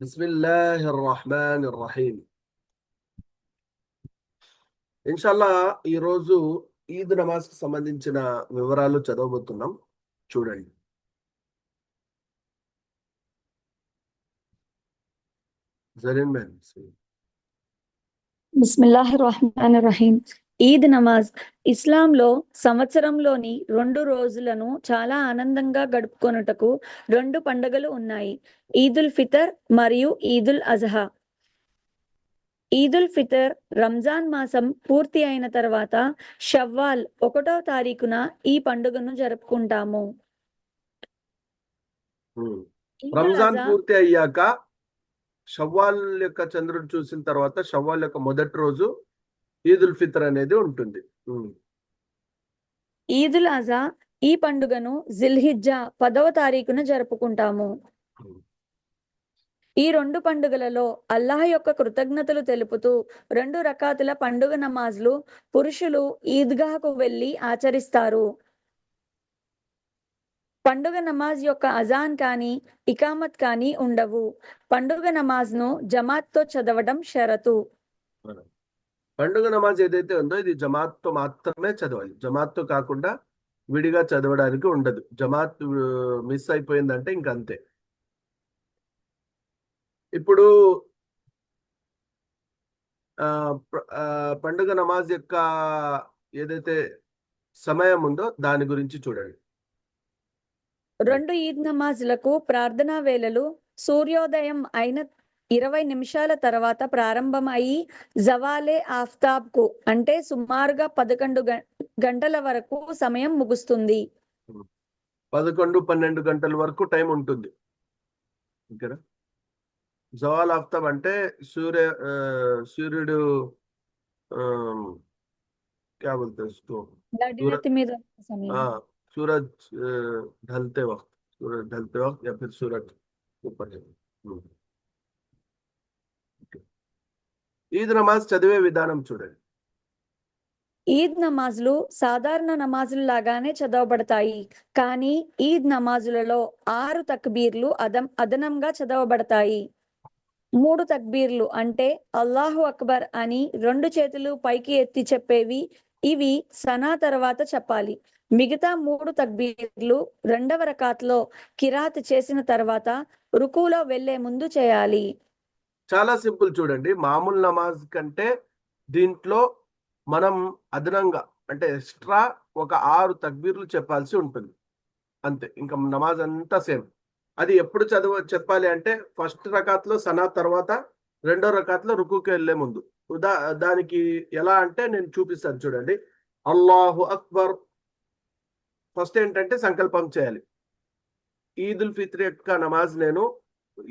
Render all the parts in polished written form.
బిస్మిల్లాహిర్ రహమానిర్ రహీం. ఇన్షాల్లా ఈరోజు ఈద్ నమాజ్ కి సంబంధించిన వివరాలు చదవబోతున్నాం. చూడండి. బిస్మిల్లాహిర్ రహమానిర్ రహీం. ఈద్ నమాజ్ ఇస్లాంలో సంవత్సరంలోని 2 రోజులను చాలా ఆనందంగా గడుపుకొనుటకు 2 పండుగలు ఉన్నాయి. ఈదుల్ ఫితర్ మరియు ఈదుల్ అజహా. ఈదుల్ ఫితర్ రంజాన్ మాసం పూర్తి అయిన తర్వాత షవ్వాల్ 1వ తారీఖున ఈ పండుగను జరుపుకుంటాము. రంజాన్ పూర్తి అయ్యాక షవ్వాల్ యొక్క చంద్రుడు చూసిన తర్వాత షవ్వాల్ యొక్క మొదటి రోజు ఈదుల్ ఫితర్ అనేది ఉంటుంది. ఈదుల్ అజా ఈ పండుగను జిల్హిజ్జా 10వ తారీఖున జరుపుకుంటాము. ఈ 2 పండుగలలో అల్లాహ్ యొక్క కృతజ్ఞతలు తెలుపుతూ 2 రకాతుల పండుగ నమాజ్లు పురుషులు ఈద్గాహకు వెళ్లి ఆచరిస్తారు. పండుగ నమాజ్ యొక్క అజాన్ కానీ ఇకామత్ కానీ ఉండవు. పండుగ నమాజ్ను జమాత్తో చదవడం షరతు. పండుగ నమాజ్ ఏదైతే ఉందో ఇది జమాత్తో మాత్రమే చదవాలి. జమాత్తో కాకుండా విడిగా చదవడానికి ఉండదు. జమాత్ మిస్ అయిపోయిందంటే ఇంకంతే. ఇప్పుడు పండుగ నమాజ్ యొక్క ఏదైతే సమయం ఉందో దాని గురించి చూడండి. 2 ఈద్ నమాజ్లకు ప్రార్థనా వేళలు సూర్యోదయం అయిన 20 నిమిషాల తర్వాత ప్రారంభం అయి జవాలే ఆఫ్తాబ్ కు అంటే సుమారుగా 11 గంటల వరకు సమయం ముగుస్తుంది. 11-12 గంటల వరకు టైం ఉంటుంది. ఇక్కడ జవాల్ ఆఫ్తాబ్ అంటే సూర్యుడు क्या बोलते हैं उसको, सूरज ढलते वक्त या फिर सूरज ऊपर है. ఈద్ నమాజ్ చదివే విధానం చూడండి. ఈద్ నమాజులు సాధారణ నమాజుల లాగానే చదవబడతాయి. కానీ ఈద్ నమాజులలో 6 తక్బీర్లు అదనంగా చదవబడతాయి. 3 తక్బీర్లు అంటే అల్లాహు అక్బర్ అని 2 చేతులు పైకి ఎత్తి చెప్పేవి. ఇవి సనా తర్వాత చెప్పాలి. మిగతా 3 తక్బీర్లు 2వ రకాత్లో కిరాత్ చేసిన తర్వాత రుకులో వెళ్లే ముందు చేయాలి. చాలా సింపుల్ చూడండి. మామూలు నమాజ్ కంటే దీంట్లో మనం అదనంగా అంటే ఎక్స్ట్రా ఒక 6 తక్బీర్లు చెప్పాల్సి ఉంటుంది. అంతే, ఇంకా నమాజ్ అంతా సేమ్. అది ఎప్పుడు చెప్పాలి అంటే ఫస్ట్ రకాత్లో సనా తర్వాత 2వ రకాత్లో రుకుకి వెళ్లే ముందు. దానికి ఎలా అంటే నేను చూపిస్తాను చూడండి. అల్లాహు అక్బర్ ఫస్ట్ ఏంటంటే సంకల్పం చేయాలి. ఈదుల్ ఫిత్ర్ యొక్క నమాజ్ నేను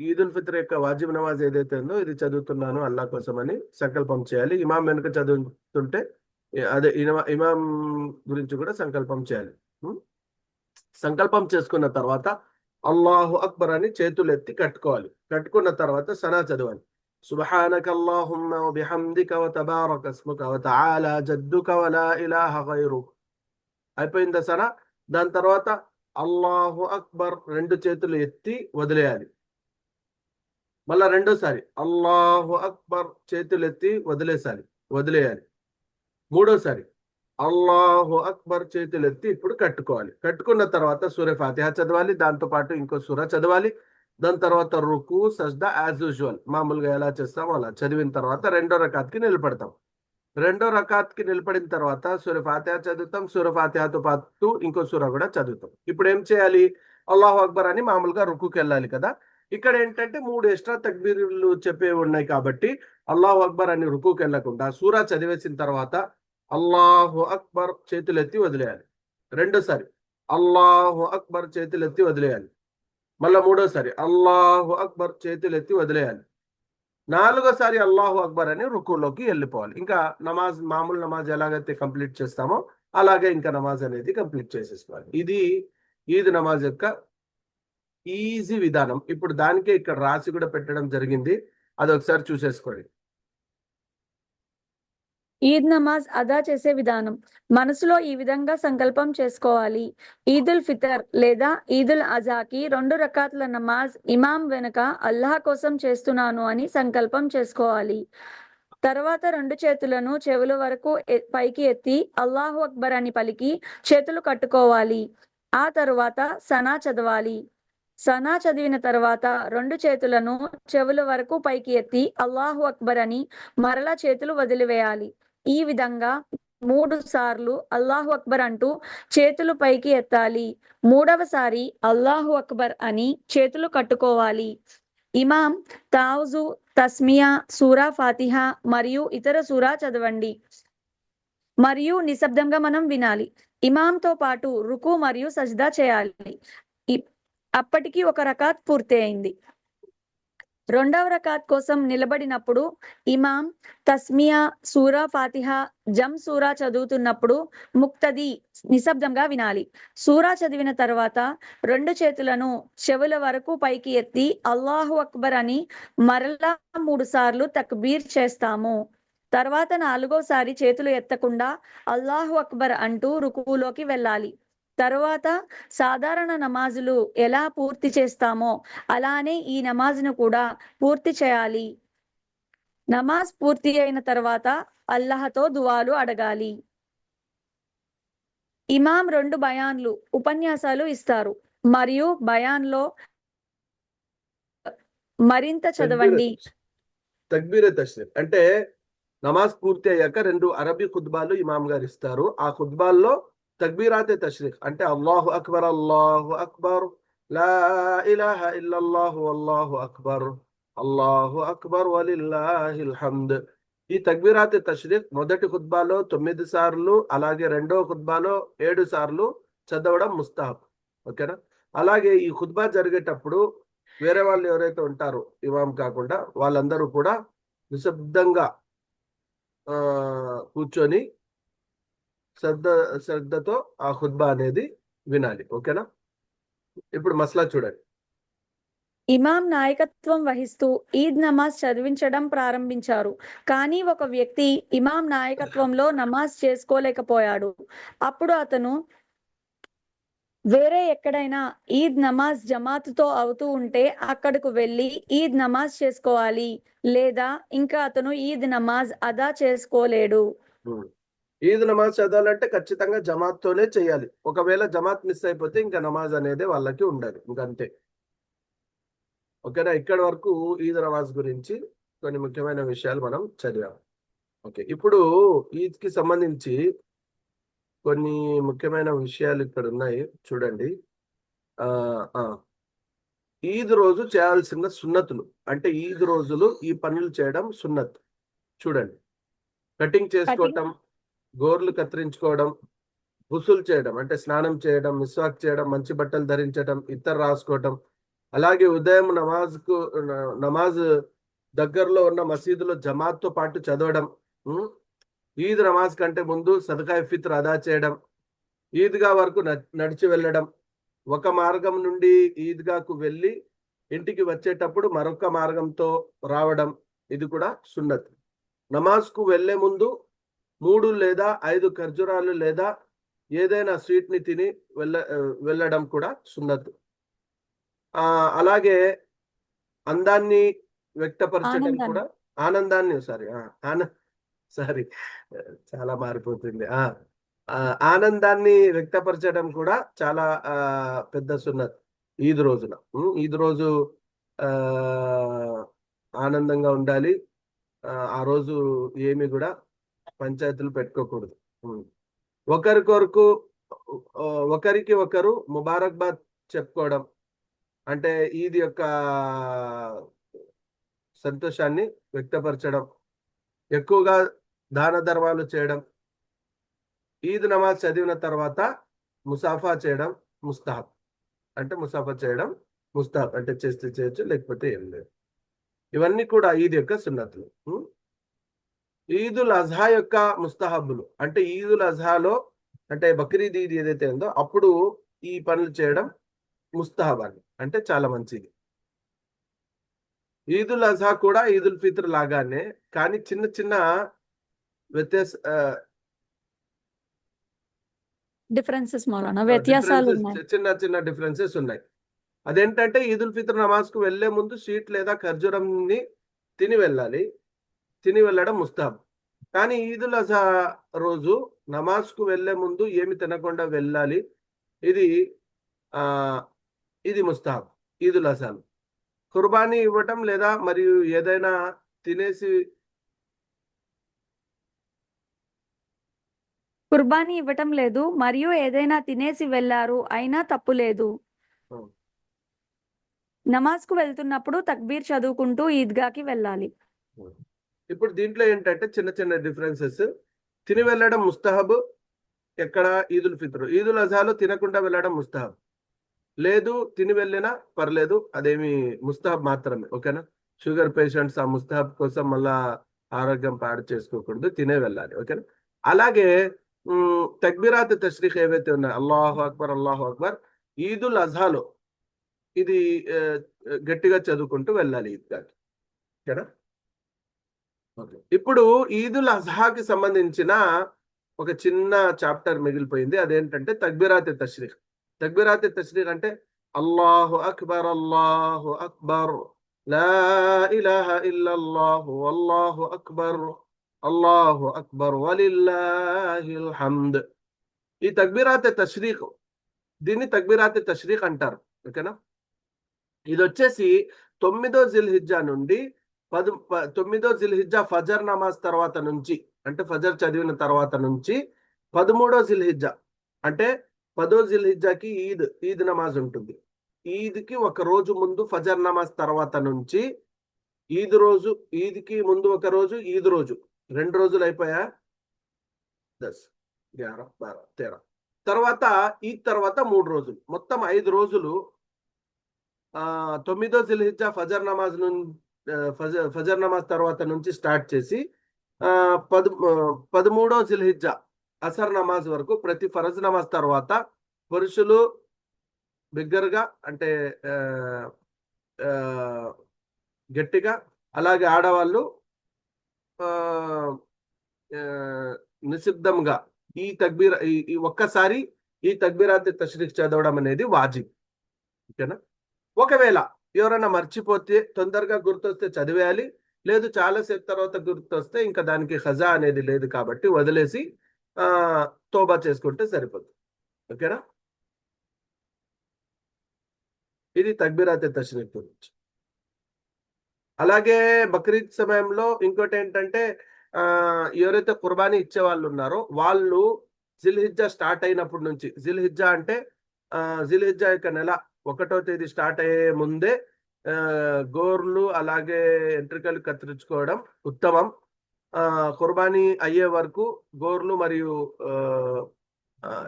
ఈదుల్ ఫిత్ర్ యొక్క వాజిబ్ నమాజ్ ఏదైతే ఉందో ఇది చదువుతున్నాను అల్లా కోసం అని సంకల్పం చేయాలి. ఇమాం వెనుక చదువుతుంటే అదే ఇమాం గురించి కూడా సంకల్పం చేయాలి. సంకల్పం చేసుకున్న తర్వాత అల్లాహు అక్బర్ అని చేతులు ఎత్తి కట్టుకోవాలి. కట్టుకున్న తర్వాత సనా చదవాలి. సుబ్హానక అల్లాహుమ్మ వ బిహమ్దిక వ తబారక ఇస్ముక వ తఆలా జద్దుక వ లా ఇలాహ గైరుక. అయిపోయిందా సనా? దాని తర్వాత అల్లాహు అక్బర్ 2 చేతులు ఎత్తి వదిలేయాలి. మళ్ళా రెండోసారి అల్లాహు అక్బర్ చేతులు ఎత్తి వదిలేయాలి. మూడోసారి అల్లాహు అక్బర్ చేతులు ఎత్తి ఇప్పుడు కట్టుకోవాలి. కట్టుకున్న తర్వాత సూర ఫాతిహా చదవాలి. దాంతో పాటు ఇంకో సూర చదవాలి. దాని తర్వాత రుకు సజ్దా యాజ్ యూజువల్ మామూలుగా ఎలా చేస్తామో అలా చదివిన తర్వాత 2వ రకాత్కి నిలబడతాం. 2వ రకాత్కి నిలబడిన తర్వాత సూర ఫాతిహా చదువుతాం. సూర ఫాతిహాతో పాటు ఇంకో సూర కూడా చదువుతాం. ఇప్పుడు ఏం చేయాలి? అల్లాహు అక్బర్ అని మామూలుగా రుకుకి వెళ్ళాలి కదా. ఇక్కడ ఏంటంటే 3 ఎక్స్ట్రా తక్బీర్లు చెప్పేవి ఉన్నాయి కాబట్టి అల్లాహు అక్బర్ అని రుకుకి వెళ్ళకుండా సూరా చదివేసిన తర్వాత అల్లాహు అక్బర్ చేతులెత్తి వదిలేయాలి. రెండోసారి అల్లాహు అక్బర్ చేతులెత్తి వదిలేయాలి. మళ్ళా మూడోసారి అల్లాహు అక్బర్ చేతులెత్తి వదిలేయాలి. 4వసారి అల్లాహు అక్బర్ అని రుకులోకి వెళ్ళిపోవాలి. ఇంకా నమాజ్ మామూలు నమాజ్ ఎలాగైతే కంప్లీట్ చేస్తామో అలాగే ఇంకా నమాజ్ అనేది కంప్లీట్ చేసేసుకోవాలి. ఇది ఈద్ నమాజ్ యొక్క ఈజీ విధానం. ఇప్పుడు దానికే ఇక్కడ రాసి కూడా పెట్టడం జరిగింది. అది ఒకసారి చూసేసుకోండి. ఈద్ నమాజ్ అదా చేసే విధానం. మనసులో ఈ విధంగా సంకల్పం చేసుకోవాలి. ఈదుల్ ఫితర్ లేదా ఈదుల్ అజాకి 2 రకాతుల నమాజ్ ఇమాం వెనుక అల్లాహ్ కోసం చేస్తున్నాను అని సంకల్పం చేసుకోవాలి. తర్వాత 2 చేతులను చెవుల వరకు పైకి ఎత్తి అల్లాహు అక్బర్ అని పలికి చేతులు కట్టుకోవాలి. ఆ తరువాత సనా చదవాలి. సనా చదివిన తర్వాత 2 చేతులను చెవుల వరకు పైకి ఎత్తి అల్లాహు అక్బర్ అని మరలా చేతులు వదిలివేయాలి. ఈ విధంగా 3 సార్లు అల్లాహు అక్బర్ అంటూ చేతులు పైకి ఎత్తాలి. 3వసారి అల్లాహు అక్బర్ అని చేతులు కట్టుకోవాలి. ఇమాం తావుజు, తస్మియా, సూరా ఫాతిహా మరియు ఇతర సూరా చదవండి మరియు నిశ్శబ్దంగా మనం వినాలి. ఇమాంతో పాటు రుకు మరియు సజ్దా చేయాలి. అప్పటికి 1 రకాత్ పూర్తయింది. 2వ రకాత్ కోసం నిలబడినప్పుడు ఇమాం తస్మియా, సూరా ఫాతిహా, సూరా చదువుతున్నప్పుడు ముక్తది నిశ్శబ్దంగా వినాలి. సూరా చదివిన తర్వాత 2 చేతులను చెవుల వరకు పైకి ఎత్తి అల్లాహు అక్బర్ అని మరలా 3 సార్లు తక్బీర్ చేస్తాము. తర్వాత 4వసారి చేతులు ఎత్తకుండా అల్లాహు అక్బర్ అంటూ రుకులోకి వెళ్ళాలి. తరువాత సాధారణ నమాజులు ఎలా పూర్తి చేస్తామో అలానే ఈ నమాజ్ను కూడా పూర్తి చేయాలి. నమాజ్ పూర్తి అయిన తర్వాత అల్లాహతో దువాలు అడగాలి. ఇమాం 2 బయాన్లు ఉపన్యాసాలు ఇస్తారు మరియు బయాన్లో మరింత చదవండి. తక్బీరే తష్రీఫ్ అంటే నమాజ్ పూర్తి అయ్యాక 2 అరబీ ఖుత్బాలు ఇమాం గారు ఇస్తారు. ఆ ఖుత్బాల్లో తక్బీరాతే తష్రీఫ్ అంటే అల్లాహు అక్బర్ లా ఇలాహ ఇల్లల్లాహు అల్లాహు అక్బర్ వలిల్లాహిల్ హమ్ద్. ఈ తక్బీరాతే తష్రీఫ్ మొదటి ఖుత్బాలో 9 సార్లు, అలాగే రెండో ఖుత్బాలో 7 సార్లు చదవడం ముస్తాహబ్. ఓకేనా? అలాగే ఈ ఖుత్బా జరిగేటప్పుడు వేరే వాళ్ళు ఎవరైతే ఉంటారో ఇమాం కాకుండా వాళ్ళందరూ కూడా నిశ్శబ్దంగా కూర్చొని శ్రద్ధతో ఆ ఖుత్బా అనేది వినాలి. ఓకేనా? ఇప్పుడు మసలా చూడండి. ఇమాం నాయకత్వం వహిస్తూ ఈద్ నమాజ్ చదివించడం ప్రారంభించారు. కానీ ఒక వ్యక్తి ఇమాం నాయకత్వంలో నమాజ్ చేసుకోలేకపోయాడు. అప్పుడు అతను వేరే ఎక్కడైనా ఈద్ నమాజ్ జమాతుతో అవుతూ ఉంటే అక్కడకు వెళ్ళి ఈద్ నమాజ్ చేసుకోవాలి. లేదా ఇంకా అతను ఈద్ నమాజ్ అదా చేసుకోలేడు. ఈద్ నమాజ్ చదవాలంటే ఖచ్చితంగా జమాత్తోనే చేయాలి. ఒకవేళ జమాత్ మిస్ అయిపోతే ఇంకా నమాజ్ అనేది వాళ్ళకి ఉండదు. ఇంకంతే. ఓకేనా? ఇక్కడి వరకు ఈద్ నమాజ్ గురించి కొన్ని ముఖ్యమైన విషయాలు మనం చదివాం. ఓకే, ఇప్పుడు ఈద్కి సంబంధించి కొన్ని ముఖ్యమైన విషయాలు ఇక్కడ ఉన్నాయి చూడండి. ఈద్ రోజు చేయాల్సిన సున్నతులు అంటే ఈద్ రోజులు ఈ పనులు చేయడం సున్నత్. చూడండి, కటింగ్ చేసుకోవటం, గోర్లు కత్తిరించుకోవడం, గుసులు చేయడం అంటే స్నానం చేయడం, మిస్వాక్ చేయడం, మంచి బట్టలు ధరించడం, ఇత్తర్ రాసుకోవటం, అలాగే ఉదయం నమాజ్ దగ్గరలో ఉన్న మసీదులో జమాత్తో పాటు చదవడం, ఈద్ నమాజ్ కంటే ముందు సదకా ఫిత్ర్ అదా చేయడం, ఈద్గా వరకు నడిచి వెళ్ళడం, ఒక మార్గం నుండి ఈద్గాకు వెళ్ళి ఇంటికి వచ్చేటప్పుడు మరొక మార్గంతో రావడం, ఇది కూడా సున్నత్. నమాజ్కు వెళ్లే ముందు 3 లేదా 5 ఖర్జూరాలు లేదా ఏదైనా స్వీట్ ని తిని వెళ్ళడం కూడా సున్నత్. అలాగే అందాన్ని వ్యక్తపరచడం కూడా ఆనందాన్ని సారీ చాలా మారిపోతుంది. ఆనందాన్ని వ్యక్తపరచడం కూడా చాలా పెద్ద సున్నత్ ఈద్ రోజున. ఈద్ రోజు ఆనందంగా ఉండాలి. ఆ రోజు ఏమి కూడా పంచాయతీలు పెట్టుకోకూడదు. ఒకరికి ఒకరు ముబారక్బాద్ చెప్పుకోవడం అంటే ఈద్ యొక్క సంతోషాన్ని వ్యక్తపరచడం, ఎక్కువగా దాన ధర్మాలు చేయడం, ఈద్ నమాజ్ చదివిన తర్వాత ముసాఫా చేయడం ముస్తాహబ్. అంటే ముసాఫా చేయడం ముస్తాహబ్ అంటే చేస్తే చేయొచ్చు, లేకపోతే ఏం లేదు. ఇవన్నీ కూడా ఈద్ యొక్క సున్నతులు. ఈదుల్ అజహా యొక్క ముస్తహబ్బులు అంటే ఈదుల్ అజహాలో అంటే బక్రీద్ ఈద్ ఏదైతే ఉందో అప్పుడు ఈ పనులు చేయడం ముస్తహబ్ అని అంటే చాలా మంచిది. ఈదుల్ అజహా కూడా ఈదుల్ ఫిత్ర్ లాగానే, కానీ చిన్న చిన్న వ్యత్యాస డిఫరెన్సెస్ మౌలానా, వ్యత్యాసాలు డిఫరెన్సెస్, ఉన్నాయి. చిన్న చిన్న డిఫరెన్సెస్ ఉన్నాయి. అదేంటంటే ఈదుల్ ఫిత్ర్ నమాజ్ కు వెళ్లే ముందు స్వీట్ లేదా ఖర్జూరంని తిని వెళ్ళాలి, తిని వెళ్ళడం ముస్తాబ్. కానీ ఈదుల్ అజహా రోజు నమాజ్ కు వెళ్లే ముందు ఏమి తినకుండా వెళ్ళాలి, ఇది ఆ ఇది ముస్తాబ్. ఈదుల్ అజహాను కుర్బానీ ఇవ్వటం లేదా మరియు ఏదైనా తినేసి కుర్బానీ ఇవ్వటం లేదు మరియు ఏదైనా తినేసి వెళ్ళారు అయినా తప్పు లేదు. నమాజ్ కు వెళ్తున్నప్పుడు తక్బీర్ చదువుకుంటూ ఈద్గాకి వెళ్ళాలి. ఇప్పుడు దీంట్లో ఏంటంటే చిన్న చిన్న డిఫరెన్సెస్. తిని వెళ్ళడం ముస్తహబ్ ఎక్కడ? ఈదుల్ ఫిత్ర్. ఈదుల్ అజహాలో తినకుండా వెళ్ళడం ముస్తహబ్. లేదు తిని వెళ్ళినా పర్లేదు, అదేమి ముస్తహబ్ మాత్రమే. ఓకేనా? షుగర్ పేషెంట్స్ ఆ ముస్తహబ్ కోసం మళ్ళా ఆరోగ్యం పాడు చేసుకోకూడదు, తినే వెళ్ళాలి. ఓకేనా? అలాగే తక్బీరాత్ తష్రీఖ్ ఏవైతే ఉన్నాయో, అల్లాహు అక్బర్ అల్లాహు అక్బర్, ఈదుల్ అజహాలో ఇది గట్టిగా చదువుకుంటూ వెళ్ళాలి ఈద్గాకి. ఓకేనా? ఇప్పుడు ఈదుల్ అజహాకి సంబంధించిన ఒక చిన్న చాప్టర్ మిగిలిపోయింది. అదేంటంటే తక్బీరాత్ తష్రీఖ్. తక్బీరాత్ తష్రీఖ్ అంటే అల్లాహు అక్బర్ అల్లాహు అక్బర్, లా ఇలాహ ఇల్లల్లాహు అల్లాహు అక్బర్, అల్లాహు అక్బర్ వలిల్లాహిల్ హమ్ద్. ఈ తక్బీరాత్ తష్రీఖ్, దీన్ని తక్బీరాత్ తష్రీఖ్ అంటారు. ఓకేనా? ఇది వచ్చేసి 9వ జిల్హిజ్జా నుండి 9వ జిల్హిజ్జా ఫజర్ నమాజ్ తర్వాత నుంచి, అంటే ఫజర్ చదివిన తర్వాత నుంచి 13వ జిల్హిజ్జా అంటే 10వ జిల్హిజ్జాకి ఈద్ నమాజ్ ఉంటుంది. ఈద్కి ఒక రోజు ముందు ఫజర్ నమాజ్ తర్వాత నుంచి ఈద్ రోజు, ఈద్కి ముందు ఒక రోజు, ఈద్ రోజు, 2 రోజులు అయిపోయా. 10, 11, 12, 13 తర్వాత ఈద్ తర్వాత 3 రోజులు, మొత్తం 5 రోజులు. 9వ జిల్హిజ్జా ఫజర్ నమాజ్ తర్వాత నుంచి స్టార్ట్ చేసి 13వ జిల్హిజ్జా అసర్ నమాజ్ వరకు ప్రతి ఫరజ్ నమాజ్ తర్వాత పురుషులు బిగ్గరగా అంటే గట్టిగా, అలాగే ఆడవాళ్ళు నిశ్శబ్దంగా ఒక్కసారి ఈ తక్బీరాత్ తష్రీఖ్ చదవడం అనేది వాజిబ్. ఓకేనా? ఒకవేళ ఎవరైనా మర్చిపోతే తొందరగా గుర్తొస్తే చదివేయాలి, లేదు చాలాసేపు తర్వాత గుర్తొస్తే ఇంకా దానికి ఖజా అనేది లేదు కాబట్టి వదిలేసి తోబా చేసుకుంటే సరిపోతుంది. ఓకేనా? ఇది తక్బీరాత్ తష్రీఖ్ గురించి. అలాగే బక్రీద్ సమయంలో ఇంకోటి ఏంటంటే ఎవరైతే కుర్బానీ ఇచ్చే వాళ్ళు ఉన్నారో వాళ్ళు జిల్హిజ్జా స్టార్ట్ అయినప్పటి నుంచి, జిల్హిజ్జా అంటే జిల్హిజ్జా యొక్క నెల 1వ తేదీ స్టార్ట్ అయ్యే ముందే గోర్లు అలాగే ఎంట్రికలు కత్తిరించుకోవడం ఉత్తమం. కుర్బానీ అయ్యే వరకు గోర్లు మరియు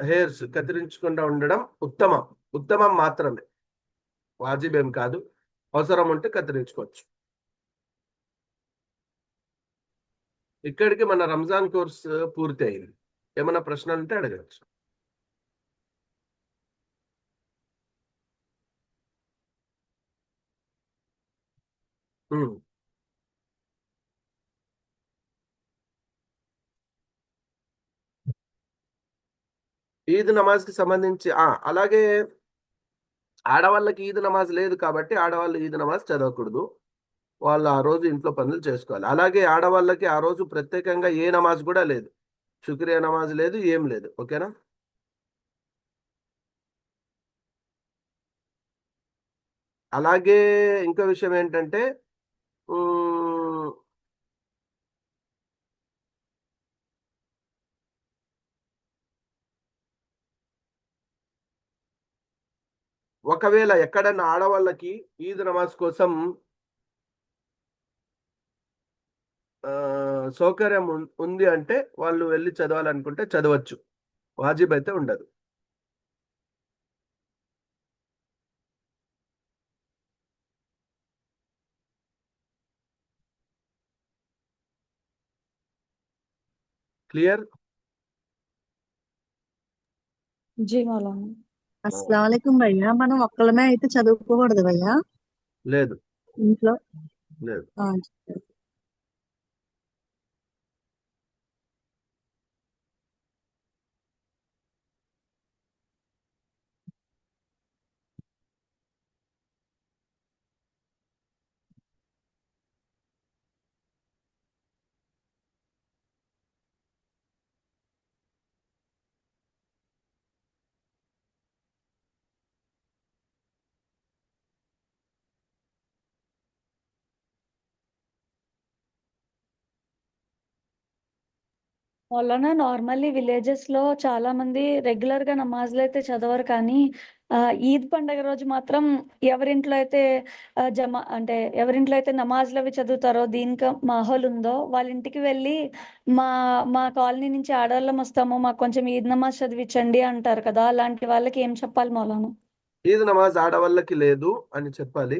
హెయిర్స్ కత్తిరించకుండా ఉండడం ఉత్తమం మాత్రమే, వాజిబ్ ఏం కాదు. అవసరం ఉంటే కత్తిరించుకోవచ్చు. ఇక్కడికి మన రంజాన్ కోర్స్ పూర్తి అయింది. ఏమైనా ప్రశ్నలు ఉంటే అడగచ్చు. ఈద్ నమాజ్ కి సంబంధించి అలాగే ఆడవాళ్ళకి ఈద్ నమాజ్ లేదు కాబట్టి ఆడవాళ్ళు ఈద్ నమాజ్ చదవకూడదు. వాళ్ళు ఆ రోజు ఇంట్లో పనులు చేసుకోవాలి. అలాగే ఆడవాళ్ళకి ఆ రోజు ప్రత్యేకంగా ఏ నమాజ్ కూడా లేదు, శుక్రియా నమాజ్ లేదు, ఏం లేదు. ఓకేనా? అలాగే ఇంకో విషయం ఏంటంటే ఒకవేళ ఎక్కడన్నా ఆడవాళ్ళకి ఈద్ నమాజ్ కోసం సౌకర్యం ఉంది అంటే వాళ్ళు వెళ్ళి చదవాలనుకుంటే చదవచ్చు, వాజిబ్ అయితే ఉండదు. క్లియర్? జీ మౌలానా. అస్సలాముఅలైకుం భయ్యా, మనం ఒక్కళ్ళమే అయితే చదువుకోకూడదు భయ్యా లేదు, ఇంట్లో? లేదు. ఆ, మౌలానా నార్మల్లీ విలేజెస్ లో చాలా మంది రెగ్యులర్ గా నమాజులు అయితే చదవరు, కానీ ఈద్ పండగ రోజు మాత్రం ఎవరింట్లో అయితే ఎవరింట్లో అయితే నమాజులు అవి చదువుతారో, దీనికి మాహోల్ ఉందో వాళ్ళ ఇంటికి వెళ్ళి మా మా కాలనీ నుంచి ఆడవాళ్ళం వస్తాము, మాకు కొంచెం ఈద్ నమాజ్ చదివించండి అంటారు కదా, అలాంటి వాళ్ళకి ఏం చెప్పాలి మౌలానా? ఈద్ నమాజ్ ఆడవాళ్ళకి లేదు అని చెప్పాలి.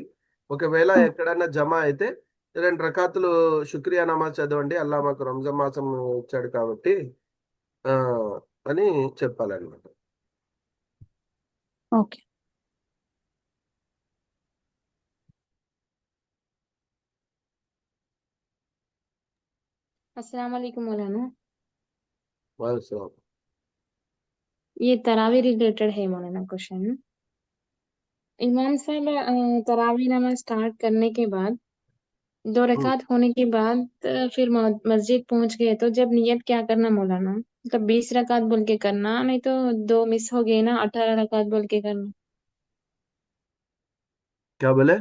ఒకవేళ ఎక్కడన్నా జమ అయితే 2 రకాతులు శుక్రియా నమాజ్ చదవండి, అల్లా మాకు రంజాన్ మాసం ఇచ్చాడు కాబట్టి ఆ అని చెప్పాలన్నమాట. ఓకే. अस्सलाम वालेकुम मौलाना। వాల్సో ये तरावी रिलेटेड है मौलाना क्वेश्चन। इमाम साहब तरावी नमाज स्टार्ट करने के बाद 2 रकात होने के बाद फिर मस्जिद पहुंच गए तो जब नियत क्या करना मौलाना? मतलब 20 रकात बोल के करना, नहीं तो 2 मिस हो गए ना, 18 रकात बोल के करना। क्या बोले?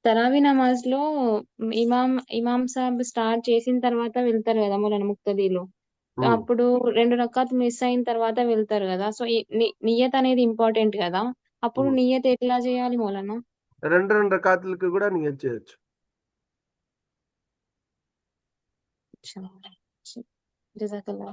తరావీ నమాజ్ లో ఇమాం సాబ్ స్టార్ట్ చేసిన తర్వాత వెళ్తారు కదా మౌలానా ముక్తదీలో. అప్పుడు 2 రకాత్ మిస్ అయిన తర్వాత వెళ్తారు కదా. సో నియత్ అనేది ఇంపార్టెంట్ కదా. అప్పుడు నియత్ ఎట్లా చేయాలి మౌలానా? 2 రకాతులకి కూడా నియత్ చేయొచ్చు. జజాకల్లా.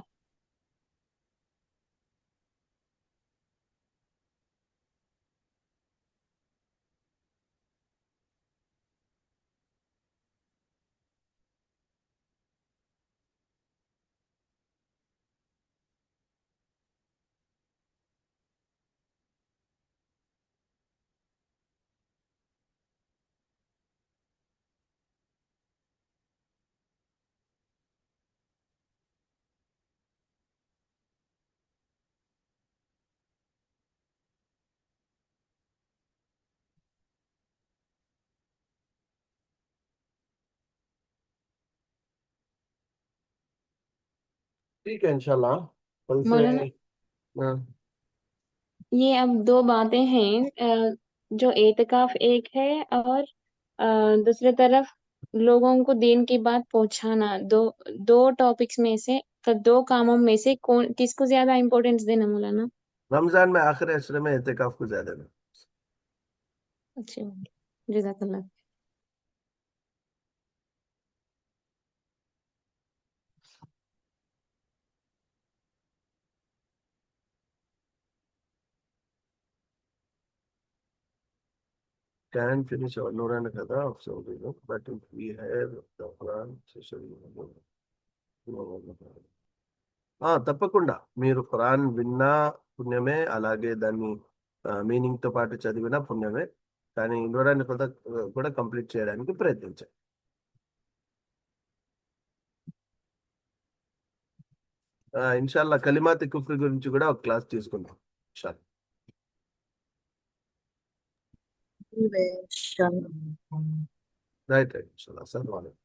ठीक है इंशाल्लाह कल से। मौलाना हाँ, ये अब 2 बातें हैं, जो एतकाफ एक है और दूसरी तरफ लोगों को दीन की बात पहुंचाना। दो दो टॉपिक्स में से, तो 2 कामों में से कौन किसको ज्यादा इम्पोर्टेंस देना मौलाना? रमजान में आखिर अशरे में एहतिकाफ को ज्यादा देना। अच्छी बात। जज़ाकल्लाह। Can finish our Nuran Kada of Saudi, but if we have the Quran session, తప్పకుండా మీరు ఖురాన్ విన్నా పుణ్యమే, అలాగే దాన్ని మీనింగ్ తో పాటు చదివినా పుణ్యమే. కానీ నూరాన్ని కూడా కంప్లీట్ చేయడానికి ప్రయత్నించండి. ఇన్షాల్లా కలిమాత్ కుఫ్ర్ గురించి కూడా ఒక క్లాస్ తీసుకుందాం ఇన్షాల్లా. ఇన్షాల్లా. రైట్ ఇన్షాల్లా. అస్సలాము అలైకుం.